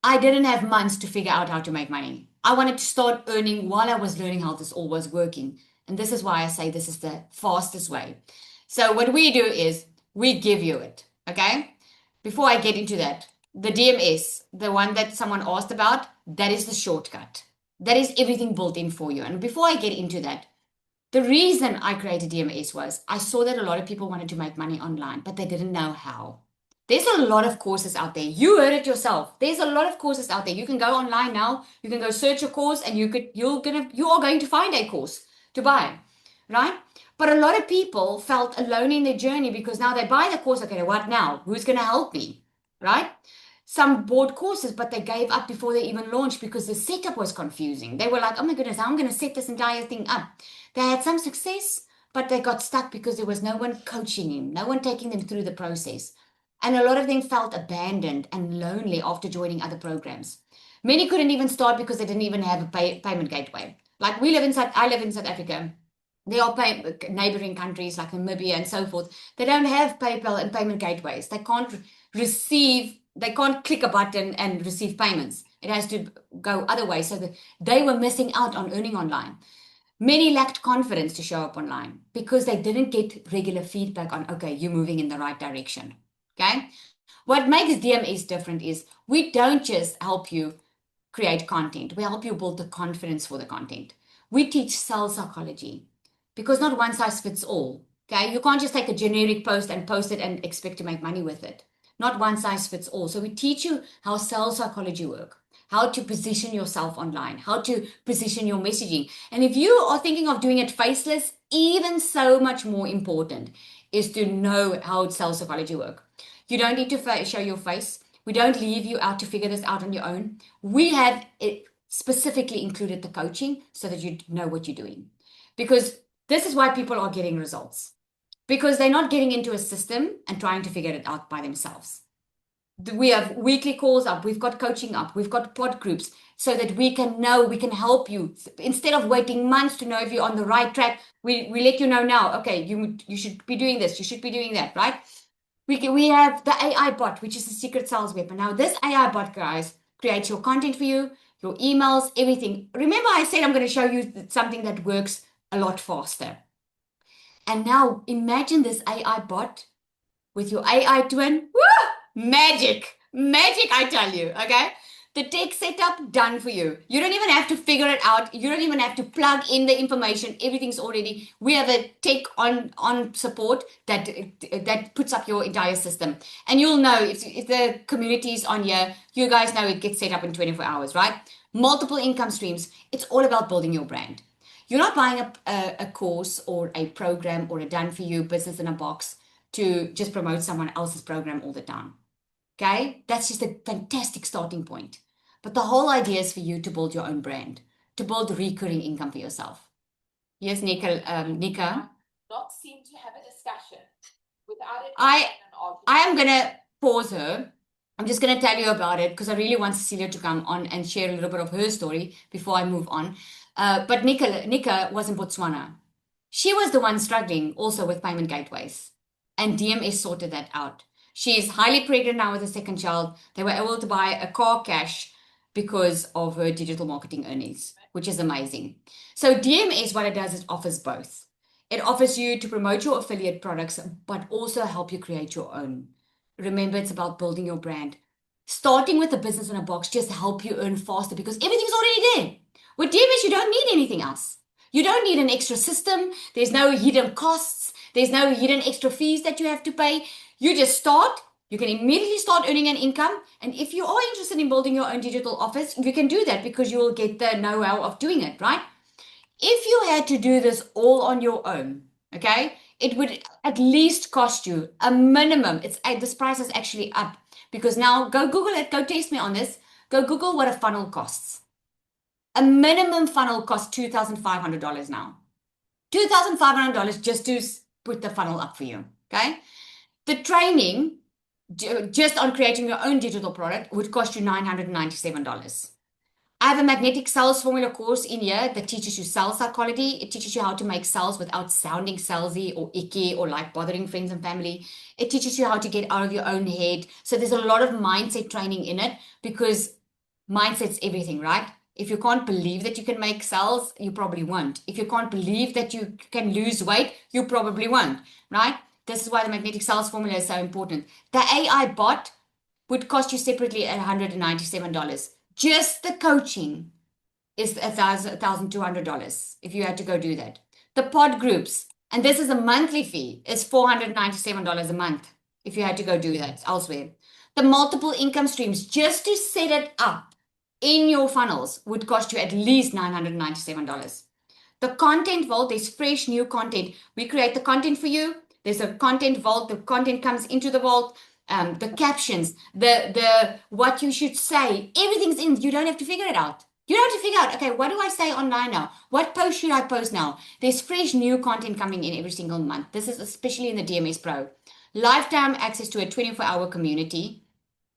I didn't have months to figure out how to make money. I wanted to start earning while I was learning how this all was working. And this is why I say this is the fastest way. So what we do is we give you it, okay? Before I get into that, the DMS, the one that someone asked about, that is the shortcut. That is everything built in for you. And before I get into that, the reason I created DMS was I saw that a lot of people wanted to make money online, but they didn't know how. There's a lot of courses out there. You heard it yourself. There's a lot of courses out there. You can go online now. You can go search a course and you are going to find a course to buy, right? But a lot of people felt alone in their journey because now they buy the course. Okay, what now? Who's going to help me, right? Some bought courses, but they gave up before they even launched because the setup was confusing. They were like, oh my goodness, I'm going to set this entire thing up. They had some success, but they got stuck because there was no one coaching them, no one taking them through the process. And a lot of them felt abandoned and lonely after joining other programs. Many couldn't even start because they didn't even have a payment gateway. Like I live in South Africa. There are neighboring countries like Namibia and so forth. They don't have PayPal and payment gateways. They can't click a button and receive payments. It has to go other ways. So they were missing out on earning online. Many lacked confidence to show up online because they didn't get regular feedback on, okay, you're moving in the right direction. Okay. What makes DMS different is we don't just help you create content. We help you build the confidence for the content. We teach sales psychology because not one size fits all. Okay. You can't just take a generic post and post it and expect to make money with it. Not one size fits all. So we teach you how sales psychology work, how to position yourself online, how to position your messaging. And if you are thinking of doing it faceless, even so much more important is to know how sales psychology work. You don't need to show your face. We don't leave you out to figure this out on your own. We have it specifically included the coaching so that you know what you're doing. Because this is why people are getting results. Because they're not getting into a system and trying to figure it out by themselves. We have weekly calls up. We've got coaching up. We've got pod groups so that we can help you. Instead of waiting months to know if you're on the right track, we let you know now, okay, you should be doing this. You should be doing that, right? We have the AI bot, which is the secret sales weapon. Now, this AI bot, guys, creates your content for you, your emails, everything. Remember I said I'm going to show you something that works a lot faster. And now imagine this AI bot with your AI twin. Woo! Magic, I tell you, okay? The tech setup done for you. You don't even have to figure it out. You don't even have to plug in the information. Everything's already. We have a tech on support that puts up your entire system. And you'll know if the community is on here, you guys know it gets set up in 24 hours, right? Multiple income streams. It's all about building your brand. You're not buying a course or a program or a done for you business in a box to just promote someone else's program all the time. Okay, that's just a fantastic starting point. But the whole idea is for you to build your own brand, to build recurring income for yourself. Yes, Nika. Not seem to have a discussion without it. I am gonna pause her. I'm just gonna tell you about it because I really want Cecilia to come on and share a little bit of her story before I move on. But Nika was in Botswana. She was the one struggling also with payment gateways, and DMS sorted that out. She is highly pregnant now with a second child. They were able to buy a car cash because of her digital marketing earnings, which is amazing. So DMS, what it does is offers both. It offers you to promote your affiliate products, but also help you create your own. Remember, it's about building your brand. Starting with a business in a box just help you earn faster because everything's already there. With DMS, you don't need anything else. You don't need an extra system. There's no hidden costs. There's no hidden extra fees that you have to pay. You just start. You can immediately start earning an income. And if you are interested in building your own digital office, you can do that because you will get the know-how of doing it, right? If you had to do this all on your own, okay, it would at least cost you a minimum. This price is actually up because now go Google it. Go test me on this. Go Google what a funnel costs. A minimum funnel costs $2,500 now. $2,500 just to put the funnel up for you, okay? The training, just on creating your own digital product, would cost you $997. I have a magnetic sales formula course in here that teaches you sales psychology. It teaches you how to make sales without sounding salesy or icky or like bothering friends and family. It teaches you how to get out of your own head. So there's a lot of mindset training in it because mindset's everything, right? If you can't believe that you can make sales, you probably won't. If you can't believe that you can lose weight, you probably won't, right? This is why the magnetic sales formula is so important. The AI bot would cost you separately at $197. Just the coaching is $1,200 if you had to go do that. The pod groups, and this is a monthly fee, is $497 a month if you had to go do that elsewhere. The multiple income streams, just to set it up in your funnels, would cost you at least $997. The content vault, there's fresh new content. We create the content for you. There's a content vault. The content comes into the vault. The captions, the what you should say, everything's in. You don't have to figure it out. You don't have to figure out, okay, what do I say online now? What post should I post now? There's fresh new content coming in every single month. This is especially in the DMS Pro. Lifetime access to a 24-hour community,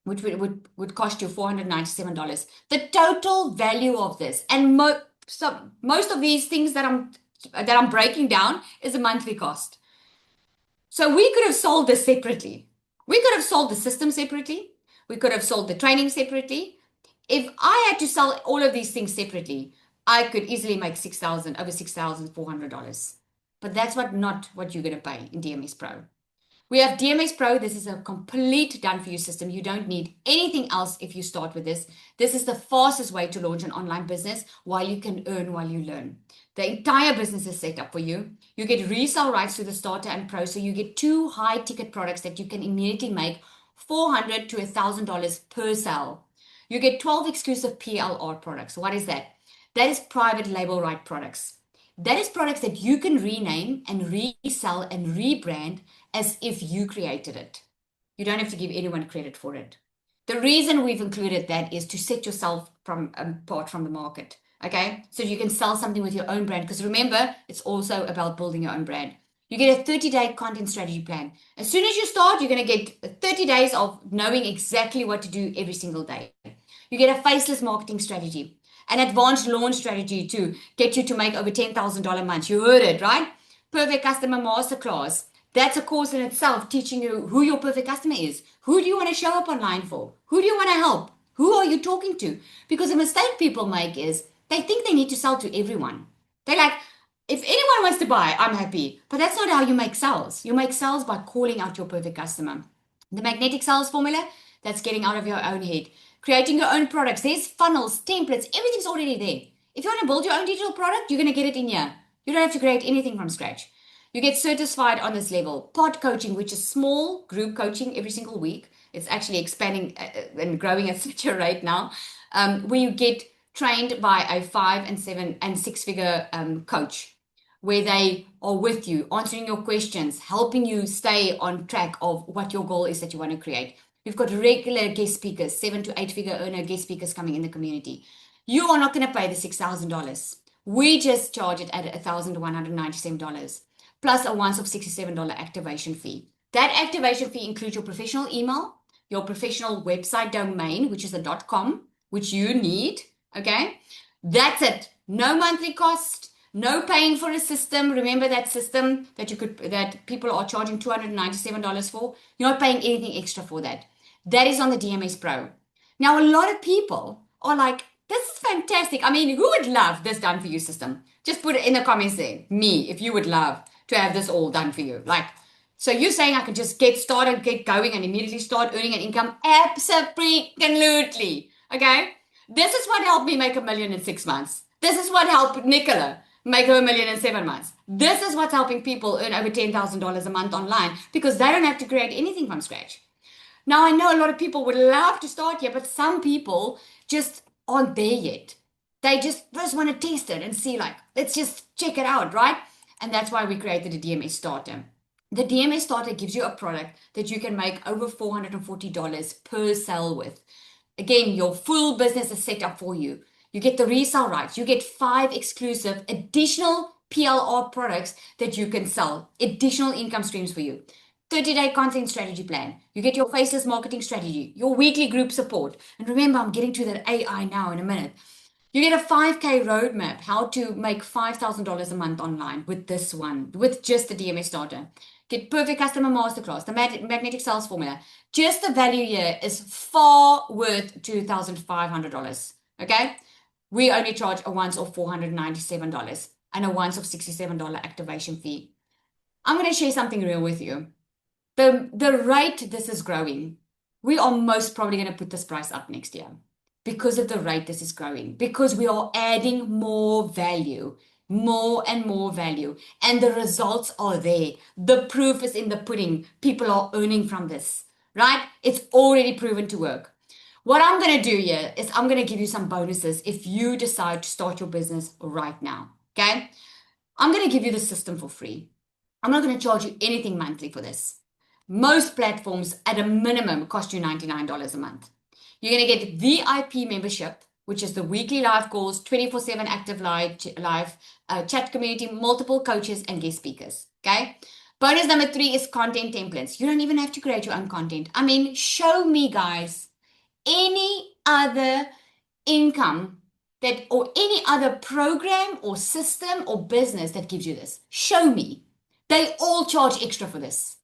which would cost you $497. The total value of this, and most of these things that I'm breaking down, is a monthly cost. So we could have sold this separately. We could have sold the system separately. We could have sold the training separately. If I had to sell all of these things separately, I could easily make over $6,400. But that's not what you're going to pay in DMS Pro. We have DMS Pro. This is a complete done-for-you system. You don't need anything else if you start with this. This is the fastest way to launch an online business while you can earn while you learn. The entire business is set up for you. You get resale rights to the starter and pro, so you get 2 high-ticket products that you can immediately make $400 to $1,000 per sale. You get 12 exclusive PLR products. What is that? That is private label right products. That is products that you can rename and resell and rebrand as if you created it. You don't have to give anyone credit for it. The reason we've included that is to set yourself apart from the market. Okay, so you can sell something with your own brand, because remember, it's also about building your own brand. You get a 30-day content strategy plan. As soon as you start, you're going to get 30 days of knowing exactly what to do every single day. You get a faceless marketing strategy, an advanced launch strategy to get you to make over $10,000 a month. You heard it, right? Perfect Customer Masterclass. That's a course in itself, teaching you who your perfect customer is. Who do you want to show up online for? Who do you want to help? Who are you talking to? Because the mistake people make is they think they need to sell to everyone. They're like, if anyone wants to buy, I'm happy. But that's not how you make sales. You make sales by calling out your perfect customer. The magnetic sales formula, that's getting out of your own head. creating your own products. There's funnels, templates, everything's already there. If you want to build your own digital product, you're going to get it in here. You don't have to create anything from scratch. You get certified on this level. Pod coaching, which is small group coaching every single week. It's actually expanding and growing at such a rate now, where you get trained by a 5 and 7 and 6 figure coach, where they are with you, answering your questions, helping you stay on track of what your goal is that you want to create. We've got regular guest speakers, 7 to 8 figure earner guest speakers coming in the community. You are not going to pay the $6,000. We just charge it at $1,197 plus a once-off $67 activation fee. That activation fee includes your professional email, your professional website domain, which is a .com, which you need. Okay, that's it. No monthly cost. No paying for a system. Remember that system that people are charging $297 for? You're not paying anything extra for that. That is on the DMS Pro. Now, a lot of people are like, this is fantastic. I mean, who would love this done for you system? Just put it in the comments there. Me, if you would love to have this all done for you. Like, so you're saying I could just get started, get going, and immediately start earning an income? Absolutely. Okay? This is what helped me make $1 million in 6 months. This is what helped Nicola make her $1 million in 7 months. This is what's helping people earn over $10,000 a month online because they don't have to create anything from scratch. Now, I know a lot of people would love to start here, but some people just aren't there yet. They just first want to test it and see, like, let's just check it out, right? And that's why we created a DMS Starter. The DMS Starter gives you a product that you can make over $440 per sale with. Again, your full business is set up for you. You get the resale rights. You get 5 exclusive additional PLR products that you can sell, additional income streams for you. 30-day content strategy plan. You get your faceless marketing strategy, your weekly group support. And remember, I'm getting to that AI now in a minute. You get a 5K roadmap, how to make $5,000 a month online with this one, with just the DMS Starter. Get perfect customer masterclass, the magnetic sales formula. Just the value here is far worth $2,500. Okay? We only charge a once off $497 and a once off $67 activation fee. I'm going to share something real with you. The rate this is growing, we are most probably going to put this price up next year because of the rate this is growing, because we are adding more value, more and more value, and the results are there. The proof is in the pudding. People are earning from this, right? It's already proven to work. What I'm going to do here is I'm going to give you some bonuses if you decide to start your business right now, okay? I'm going to give you the system for free. I'm not going to charge you anything monthly for this. Most platforms at a minimum cost you $99 a month. You're going to get VIP membership, which is the weekly live calls, 24/7 active live chat community, multiple coaches and guest speakers. Okay. Bonus number 3 is content templates. You don't even have to create your own content. I mean, show me, guys, any other income that or any other program or system or business that gives you this. Show me. They all charge extra for this.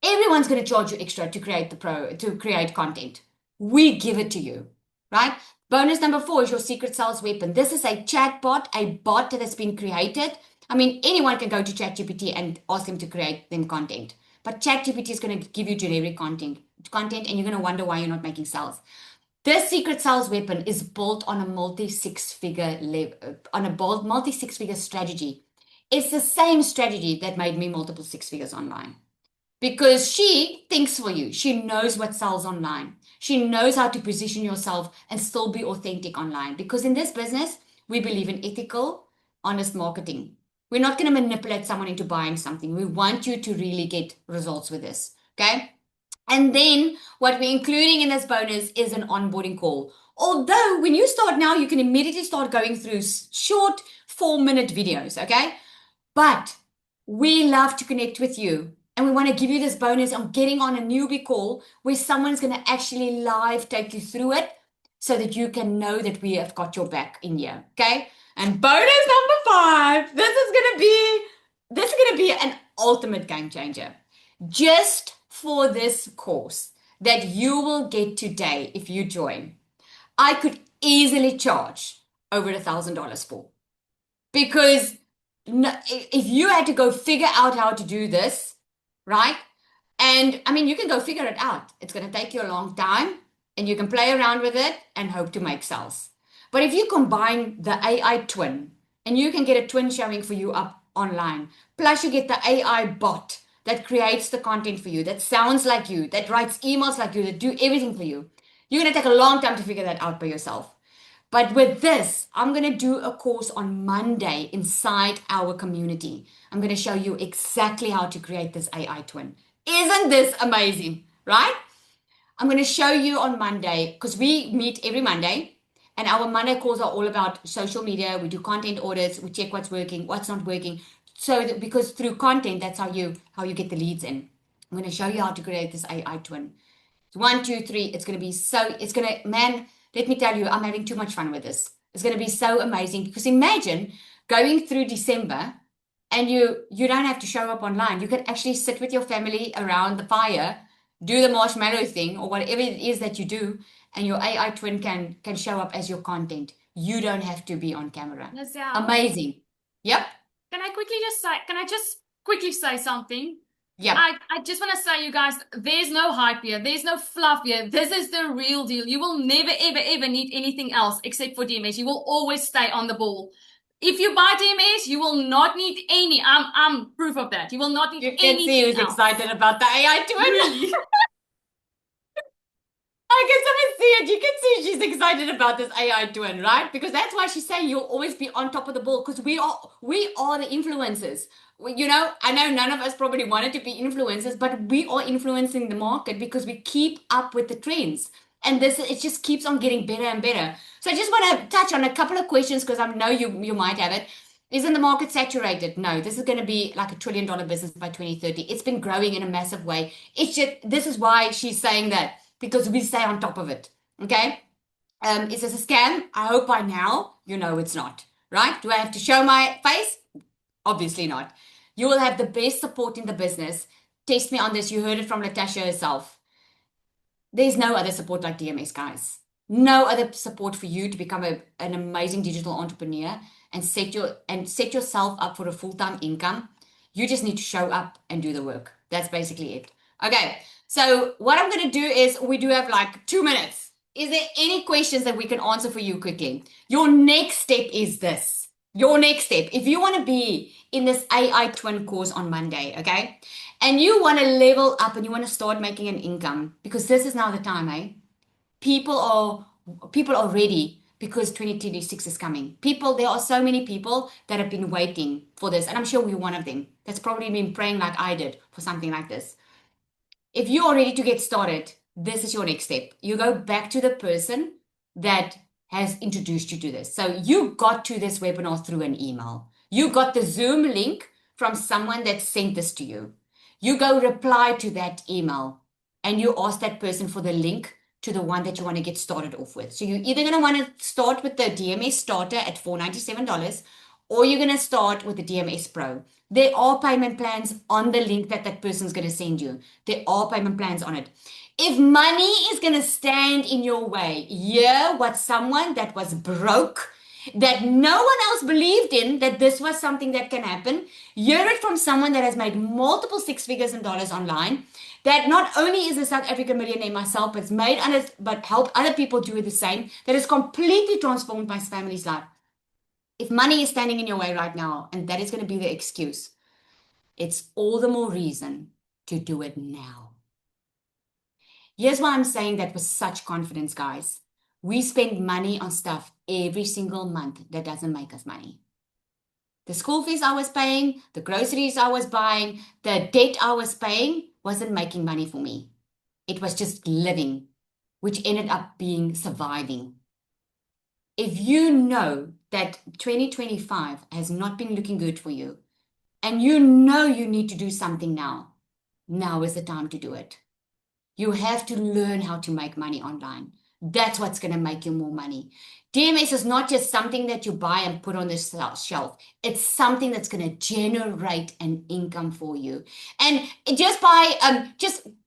Everyone's going to charge you extra to create content. We give it to you, right? Bonus number 4 is your secret sales weapon. This is a chat bot, a bot that has been created. I mean, anyone can go to ChatGPT and ask them to create them content. But ChatGPT is going to give you generic content, and you're going to wonder why you're not making sales. This secret sales weapon is built on a multi-six-figure strategy. It's the same strategy that made me multiple 6 figures online. Because she thinks for you. She knows what sells online. She knows how to position yourself and still be authentic online. Because in this business, we believe in ethical, honest marketing. We're not going to manipulate someone into buying something. We want you to really get results with this. Okay? And then what we're including in this bonus is an onboarding call. Although when you start now, you can immediately start going through short 4-minute videos. Okay? But we love to connect with you. And we want to give you this bonus on getting on a newbie call where someone's going to actually live take you through it so that you can know that we have got your back in here. Okay. And bonus number 5, this is going to be an ultimate game changer. Just for this course that you will get today if you join, I could easily charge over $1,000 for. Because if you had to go figure out how to do this, right? And I mean, you can go figure it out. It's going to take you a long time. and you can play around with it and hope to make sales. But if you combine the AI twin, and you can get a twin showing for you up online, plus you get the AI bot that creates the content for you, that sounds like you, that writes emails like you, that do everything for you, you're going to take a long time to figure that out by yourself. But with this, I'm going to do a course on Monday inside our community. I'm going to show you exactly how to create this AI twin. Isn't this amazing, right? I'm going to show you on Monday because we meet every Monday, and our Monday calls are all about social media. We do content audits. We check what's working, what's not working. So that, because through content, that's how you get the leads in. I'm going to show you how to create this AI twin. 1, 2, 3. It's going to be man, let me tell you, I'm having too much fun with this. It's going to be so amazing because imagine going through December and you don't have to show up online. You can actually sit with your family around the fire, do the marshmallow thing or whatever it is that you do, and your AI twin can show up as your content. You don't have to be on camera. Lizelle, Amazing. Yep. can I just quickly say something? Yep. I just want to say, you guys, there's no hype here. There's no fluff here. This is the real deal. You will never, ever, ever need anything else except for DMS. You will always stay on the ball. If you buy DMS, you will not need any. I'm proof of that. You will not need You anything can see who's else. excited about the AI twin. Really? I can someone see it. You can see she's excited about this AI twin, right? Because that's why she's saying you'll always be on top of the ball because we are the influencers. I know none of us probably wanted to be influencers, but we are influencing the market because we keep up with the trends. And it just keeps on getting better and better. So I just want to touch on a couple of questions because I know you might have it. Isn't the market saturated? No, this is going to be like $1 trillion business by 2030. It's been growing in a massive way. This is why she's saying that, because we stay on top of it. Okay? Is this a scam? I hope by now you know it's not. Right? Do I have to show my face? Obviously not. You will have the best support in the business. Test me on this. You heard it from Latasha herself. There's no other support like DMS, guys. No other support for you to become an amazing digital entrepreneur and set yourself up for a full-time income. You just need to show up and do the work. That's basically it. Okay, so what I'm going to do is we do have like 2 minutes. Is there any questions that we can answer for you quickly? Your next step is this. Your next step, if you want to be in this AI twin course on Monday, okay, and you want to level up and you want to start making an income, because this is now the time, eh? People are ready because 2026 is coming. There are so many people that have been waiting for this, and I'm sure we're one of them that's probably been praying like I did for something like this. If you are ready to get started, this is your next step. You go back to the person that has introduced you to this. So you got to this webinar through an email. You got the Zoom link from someone that sent this to you. You go reply to that email and you ask that person for the link to the one that you want to get started off with. So you're either going to want to start with the DMS starter at $497 or you're going to start with the DMS Pro. There are payment plans on the link that person's going to send you. There are payment plans on it. If money is going to stand in your way, hear what someone that was broke, that no one else believed in, that this was something that can happen, hear it from someone that has made multiple six figures in dollars online, that not only is a South African millionaire myself, but helped other people do the same, that has completely transformed my family's life. If money is standing in your way right now, and that is going to be the excuse, it's all the more reason to do it now. Here's why I'm saying that with such confidence, guys. We spend money on stuff every single month that doesn't make us money. The school fees I was paying, the groceries I was buying, the debt I was paying wasn't making money for me. It was just living, which ended up being surviving. If you know that 2025 has not been looking good for you, and you know you need to do something now is the time to do it. You have to learn how to make money online. That's what's going to make you more money. DMS is not just something that you buy and put on the shelf. It's something that's going to generate an income for you. And just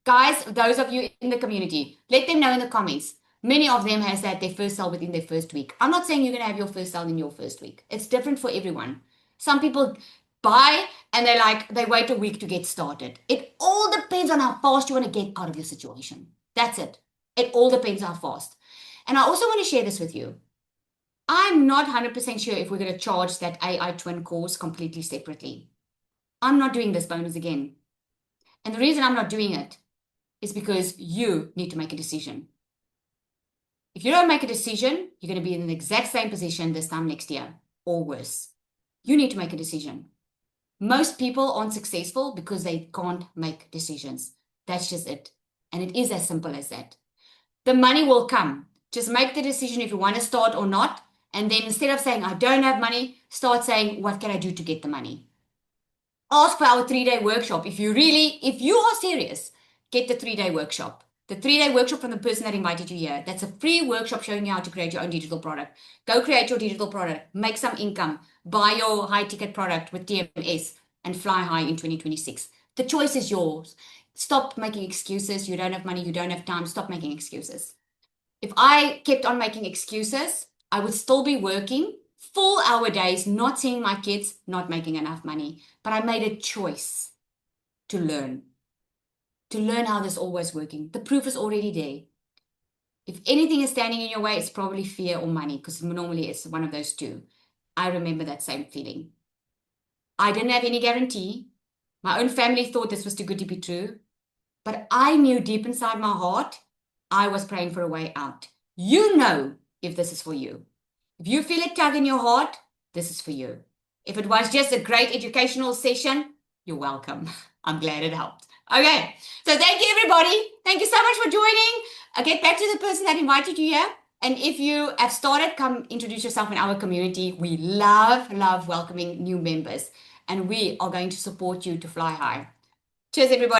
guys, those of you in the community, let them know in the comments. Many of them has had their first sale within their first week. I'm not saying you're going to have your first sale in your first week. It's different for everyone. Some people buy and they wait a week to get started. It all depends on how fast you want to get out of your situation. That's it. It all depends how fast. And I also want to share this with you. I'm not 100% sure if we're going to charge that AI twin course completely separately. I'm not doing this bonus again. And the reason I'm not doing it is because you need to make a decision. If you don't make a decision, you're going to be in the exact same position this time next year or worse. You need to make a decision. Most people aren't successful because they can't make decisions. That's just it. And it is as simple as that. The money will come. Just make the decision if you want to start or not. And then instead of saying, I don't have money, start saying, what can I do to get the money? Ask for our 3-day workshop. If you are serious, get the 3-day workshop. The 3-day workshop from the person that invited you here. That's a free workshop showing you how to create your own digital product. Go create your digital product, make some income, buy your high ticket product with TMS and fly high in 2026. The choice is yours. Stop making excuses. You don't have money. You don't have time. Stop making excuses. If I kept on making excuses, I would still be working full hour days, not seeing my kids, not making enough money. But I made a choice to learn how this all was working. The proof is already there. If anything is standing in your way, it's probably fear or money, because normally it's one of those two. I remember that same feeling. I didn't have any guarantee. My own family thought this was too good to be true. But I knew deep inside my heart, I was praying for a way out. You know if this is for you. If you feel it tug in your heart, this is for you. If it was just a great educational session, you're welcome. I'm glad it helped. Okay, so thank you, everybody. Thank you so much for joining. I'll get back to the person that invited you here. And if you have started, come introduce yourself in our community. We love welcoming new members. And we are going to support you to fly high. Cheers, everybody.